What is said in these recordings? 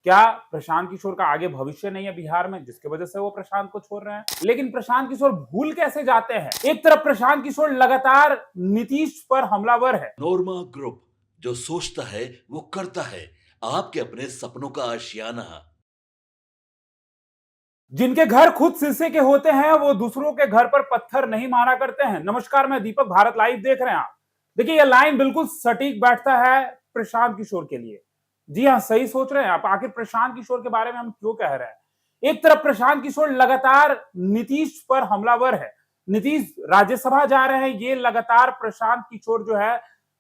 क्या प्रशांत किशोर का आगे भविष्य नहीं है बिहार में, जिसकी वजह से वो प्रशांत को छोड़ रहे हैं? लेकिन प्रशांत किशोर भूल कैसे जाते हैं? एक तरफ प्रशांत किशोर लगातार नीतीश पर हमलावर है, नोरमा ग्रुप, जो सोचता है वो करता है। आपके अपने सपनों का आशियाना। जिनके घर खुद शीशे के होते हैं वो दूसरों के घर पर पत्थर नहीं मारा करते हैं। नमस्कार, मैं दीपक, भारत लाइव देख रहे हैं आप। देखिए, ये लाइन बिल्कुल सटीक बैठता है प्रशांत किशोर के लिए। जी हाँ, सही सोच रहे हैं आप। आखिर प्रशांत किशोर के बारे में हम क्यों कह रहे हैं? एक तरफ प्रशांत किशोर लगातार नीतीश पर हमलावर है। नीतीश राज्यसभा जा रहे हैं, ये लगातार प्रशांत किशोर जो है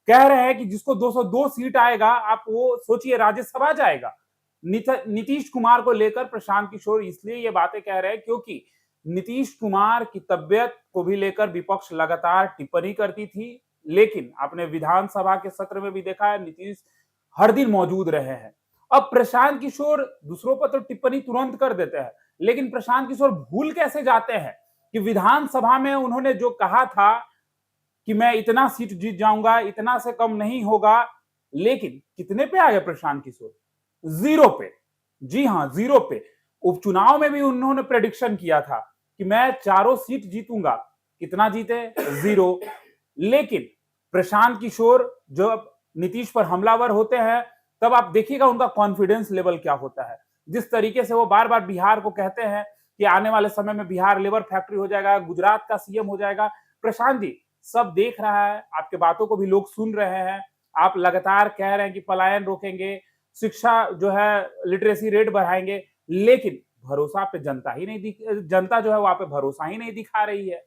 कह रहे हैं कि जिसको 202 सीट आएगा, आप वो सोचिए, राज्यसभा जाएगा। नीतीश कुमार को लेकर प्रशांत किशोर इसलिए ये बातें कह रहे हैं क्योंकि नीतीश कुमार की तबियत को भी लेकर विपक्ष लगातार टिप्पणी करती थी। लेकिन आपने विधानसभा के सत्र में भी देखा है, नीतीश हर दिन मौजूद रहे हैं। अब प्रशांत किशोर दूसरों पर तो टिप्पणी तुरंत कर देते हैं, लेकिन प्रशांत किशोर भूल कैसे जाते हैं कि विधानसभा में उन्होंने जो कहा था कि मैं इतना सीट जीत जाऊंगा, इतना से कम नहीं होगा। लेकिन कितने पे आ गए प्रशांत किशोर? जीरो पे। जी हां, जीरो पे। उपचुनाव में भी उन्होंने प्रेडिक्शन किया था कि मैं चारों सीट जीतूंगा। कितना जीते? जीरो। लेकिन प्रशांत किशोर जब नीतीश पर हमलावर होते हैं, तब आप देखिएगा उनका कॉन्फिडेंस लेवल क्या होता है। जिस तरीके से वो बार बार बिहार को कहते हैं कि आने वाले समय में बिहार लेबर फैक्ट्री हो जाएगा, गुजरात का सीएम हो जाएगा। प्रशांत जी, सब देख रहा है, आपके बातों को भी लोग सुन रहे हैं। आप लगातार कह रहे हैं कि पलायन रोकेंगे, शिक्षा जो है लिटरेसी रेट बढ़ाएंगे, लेकिन भरोसा पे जनता ही नहीं जनता जो है वहां पे भरोसा ही नहीं दिखा रही है।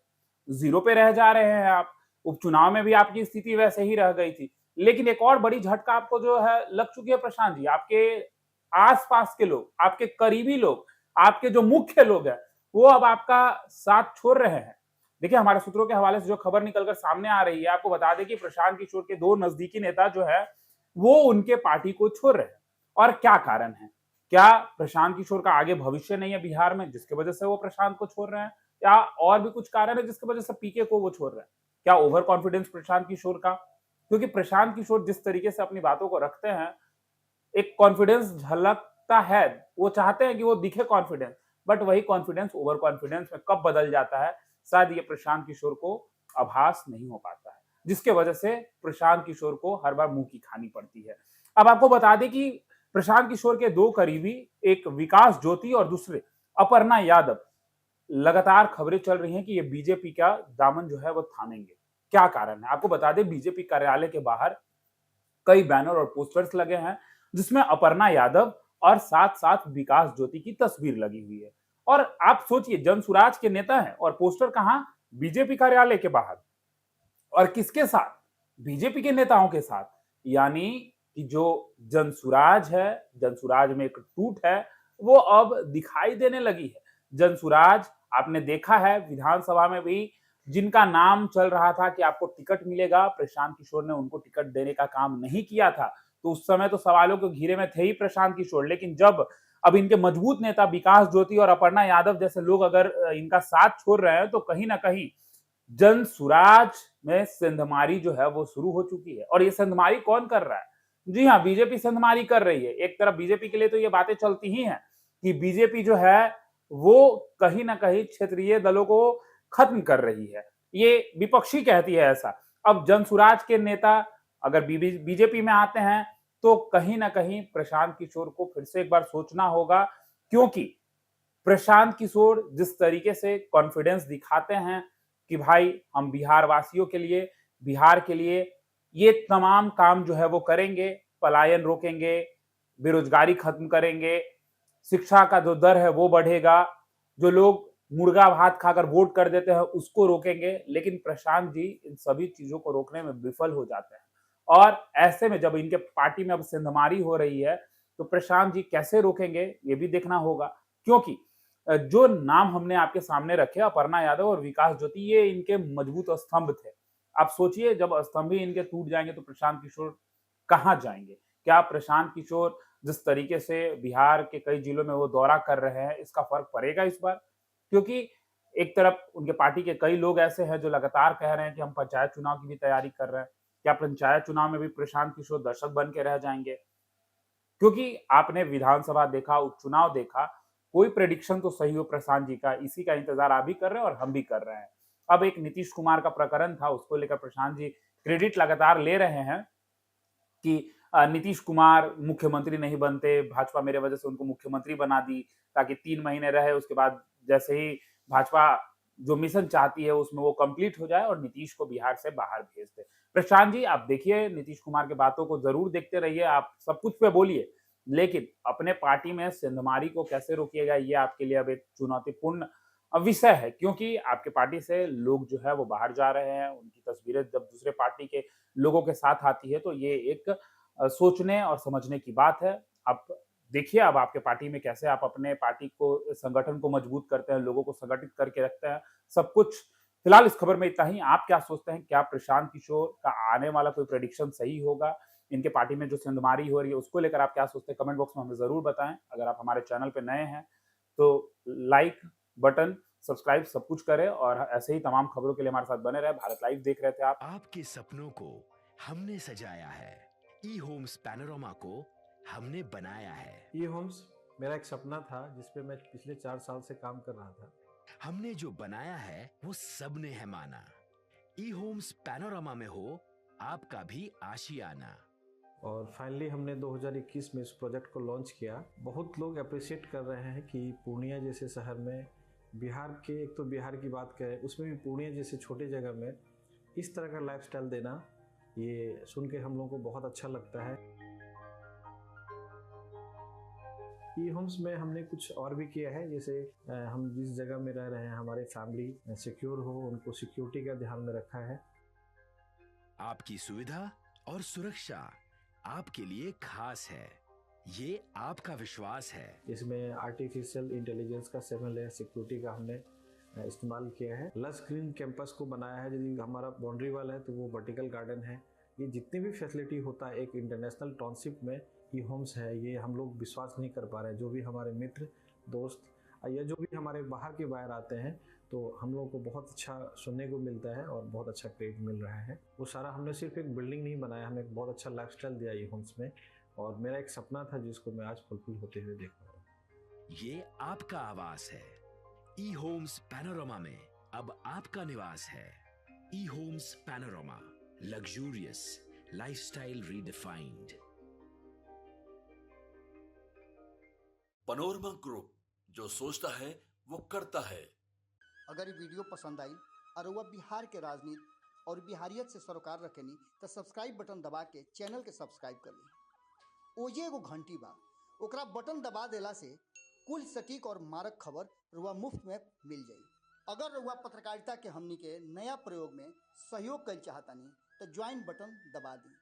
जीरो पे रह जा रहे हैं आप। उपचुनाव में भी आपकी स्थिति वैसे ही रह गई थी। लेकिन एक और बड़ी झटका आपको जो है लग चुकी है प्रशांत जी। आपके आसपास के लोग, आपके करीबी लोग, आपके जो मुख्य लोग हैं, वो अब आपका साथ छोड़ रहे हैं। देखिए, हमारे सूत्रों के हवाले से जो खबर निकलकर सामने आ रही है, आपको बता दें कि प्रशांत किशोर के दो नजदीकी नेता जो है वो उनके पार्टी को छोड़ रहे हैं। और क्या कारण है? क्या प्रशांत किशोर का आगे भविष्य नहीं है बिहार में, जिसकी वजह से वो प्रशांत को छोड़ रहे हैं? या और भी कुछ कारण है जिसकी वजह से पीके को वो छोड़ रहे हैं? क्या ओवर कॉन्फिडेंस प्रशांत किशोर का? क्योंकि प्रशांत किशोर जिस तरीके से अपनी बातों को रखते हैं, एक कॉन्फिडेंस झलकता है। वो चाहते हैं कि वो दिखे कॉन्फिडेंस, बट वही कॉन्फिडेंस ओवर कॉन्फिडेंस में कब बदल जाता है, शायद ये प्रशांत किशोर को आभास नहीं हो पाता है, जिसके वजह से प्रशांत किशोर को हर बार मुंह की खानी पड़ती है। अब आपको बता दें कि प्रशांत किशोर के दो करीबी, एक विकास ज्योति और दूसरे अपर्णा यादव, लगातार खबरें चल रही हैं कि ये बीजेपी का दामन जो है वो थामेंगे। क्या कारण है? आपको बता दें, बीजेपी कार्यालय के बाहर कई बैनर और पोस्टर्स लगे हैं जिसमें अपर्णा यादव और साथ साथ विकास ज्योति की तस्वीर लगी हुई है। और आप सोचिए, जनसुराज के नेता हैं और पोस्टर कहां? बीजेपी कार्यालय के बाहर। और किसके साथ? बीजेपी के नेताओं के साथ। यानी कि जो जनसुराज है, जनसुराज में एक टूट है, वो अब दिखाई देने लगी है। जनसुराज, आपने देखा है विधानसभा में भी जिनका नाम चल रहा था कि आपको टिकट मिलेगा, प्रशांत किशोर ने उनको टिकट देने का काम नहीं किया था। तो उस समय तो सवालों के घेरे में थे ही प्रशांत किशोर। लेकिन जब अब इनके मजबूत नेता विकास ज्योति और अपर्णा यादव जैसे लोग अगर इनका साथ छोड़ रहे हैं, तो कहीं ना कहीं जनसुराज में सेंधमारी जो है वो शुरू हो चुकी है। और ये सेंधमारी कौन कर रहा है? जी हाँ, बीजेपी सेंधमारी कर रही है। एक तरफ बीजेपी के लिए तो ये बातें चलती ही हैं कि बीजेपी जो है वो कहीं ना कहीं क्षेत्रीय दलों को खत्म कर रही है। ये विपक्षी कहती है ऐसा। अब जनसुराज के नेता अगर बीजेपी में आते हैं, तो कहीं ना कहीं प्रशांत किशोर को फिर से एक बार सोचना होगा। क्योंकि प्रशांत किशोर जिस तरीके से कॉन्फिडेंस दिखाते हैं कि भाई हम बिहार वासियों के लिए, बिहार के लिए ये तमाम काम जो है वो करेंगे, पलायन रोकेंगे, बेरोजगारी खत्म करेंगे, शिक्षा का जो दर है वो बढ़ेगा, जो लोग मुर्गा भात खाकर वोट कर देते हैं उसको रोकेंगे। लेकिन प्रशांत जी इन सभी चीजों को रोकने में विफल हो जाते हैं। और ऐसे में जब इनके पार्टी में अब सेंधमारी हो रही है, तो प्रशांत जी कैसे रोकेंगे ये भी देखना होगा। क्योंकि जो नाम हमने आपके सामने रखे, अपर्णा यादव और विकास ज्योति, ये इनके मजबूत स्तंभ थे। आप सोचिए, जब स्तंभ ही इनके टूट जाएंगे तो प्रशांत किशोर कहां जाएंगे? क्या प्रशांत किशोर जिस तरीके से बिहार के कई जिलों में वो दौरा कर रहे हैं, इसका फर्क पड़ेगा इस बार? क्योंकि एक तरफ उनके पार्टी के कई लोग ऐसे हैं जो लगातार कह रहे हैं कि हम पंचायत चुनाव की भी तैयारी कर रहे हैं। क्या पंचायत चुनाव में भी प्रशांत किशोर दर्शक बन के रह जाएंगे? क्योंकि आपने विधानसभा देखा, उपचुनाव देखा, कोई प्रेडिक्शन तो सही हो प्रशांत जी का, इसी का इंतजार आप भी कर रहे हैं और हम भी कर रहे हैं। अब एक नीतीश कुमार का प्रकरण था, उसको लेकर प्रशांत जी क्रेडिट लगातार ले रहे हैं कि नीतीश कुमार मुख्यमंत्री नहीं बनते, भाजपा मेरे वजह से उनको मुख्यमंत्री बना दी, ताकि 3 महीने रहे, उसके बाद जैसे ही भाजपा जो मिशन चाहती है उसमें वो कंप्लीट हो जाए और नीतीश को बिहार से बाहर भेज दे। प्रशांत जी, आप देखिए नीतीश कुमार की बातों को ज़रूर देखते रहिए, आप सब कुछ पे बोलिए, लेकिन अपने पार्टी में सेंधमारी को कैसे रोकिएगा, ये आपके लिए अब एक चुनौतीपूर्ण विषय है, क्योंकि आपके पार्टी से लोग जो है वो बाहर जा रहे हैं, उनकी तस्वीरें जब दूसरे पार्टी के लोगों के साथ आती है, तो ये एक सोचने और समझने की बात है। आप देखिए अब आपके पार्टी में कैसे आप अपने पार्टी को, संगठन को मजबूत करते हैं, लोगों को संगठित करके रखते हैं, सब कुछ। फिलहाल इस खबर में इतना ही। आप क्या सोचते हैं? क्या प्रशांत किशोर का आने वाला कोई प्रेडिक्शन सही होगा? इनके पार्टी में जो सेंधमारी हो रही है, उसको लेकर आप क्या सोचते हैं? कमेंट बॉक्स में हमें ज़रूर बताएँ। अगर आप हमारे चैनल पे नए हैं, तो लाइक बटन, सब्सक्राइब सब कुछ करें और ऐसे ही तमाम खबरों के लिए हमारे साथ बने रहें। भारत लाइव देख रहे थे आप। आपके सपनों को हमने सजाया है, ई होम्स पैनोरमा को हमने बनाया है। ई होम्स मेरा एक सपना था जिस पे मैं पिछले 4 साल से काम कर रहा था। हमने जो बनाया है वो सबने है माना। ई होम्स पैनोरमा में हो आपका भी आशियाना। और फाइनली हमने 2021 में इस प्रोजेक्ट को लॉन्च किया। बहुत लोग अप्रिशिएट कर रहे हैं कि पूर्णिया जैसे शहर में, बिहार के, एक तो बिहार की बात करें उसमें भी पूर्णिया जैसे छोटे जगह में इस तरह का लाइफस्टाइल देना, ये सुन के हम लोगों को बहुत अच्छा लगता है। ई होम्स में हमने कुछ और भी किया है, जैसे हम जिस जगह में रह रहे हैं हमारे फैमिली सिक्योर हो, उनको सिक्योरिटी का ध्यान में रखा है। आपकी सुविधा और सुरक्षा आपके लिए खास है, ये आपका विश्वास है। इसमें आर्टिफिशियल इंटेलिजेंस का 7 लेयर सिक्योरिटी का हमने इस्तेमाल किया है। लस ग्रीन कैंपस को बनाया है, यदि हमारा बाउंड्री वाल है तो वो वर्टिकल गार्डन है। ये जितनी भी फैसिलिटी होता है एक इंटरनेशनल टाउनशिप में, ई होम्स है, ये हम लोग विश्वास नहीं कर पा रहे हैं। जो भी हमारे मित्र, दोस्त या जो भी हमारे बाहर के बाहर आते हैं, तो हम लोगों को बहुत अच्छा सुनने को मिलता है और बहुत अच्छा क्रेडिट मिल रहा है। वो सारा हमने सिर्फ एक बिल्डिंग नहीं बनाया, हमें एक बहुत अच्छा लाइफस्टाइल दिया ई होम्स में, और मेरा एक सपना था जिसको मैं आज फुलफिल होते हुए देख रहा हूँ। ये आपका आवास है। ई होम्स पैनोरमा में अब आपका निवास है। E Homes Panorama, luxurious lifestyle redefined. Panorama group, जो सोचता है वो करता है। अगर ये वीडियो पसंद आई और वह बिहार के राजनीति और बिहारियत से सरोकार रखेनी तो सब्सक्राइब बटन दबा के चैनल के सब्सक्राइब कर ली। ओजे एगो घंटी बा, ओकरा बटन दबा देला से कुल सटीक और मारक खबर रुआ मुफ्त में मिल जाई। अगर रुआ पत्रकारिता के हमनी के नया प्रयोग में सहयोग कर चाहतानी तो ज्वाइन बटन दबा दी।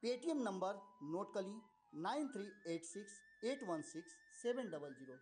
पेटीएम नंबर नोट कर ली 9386816700।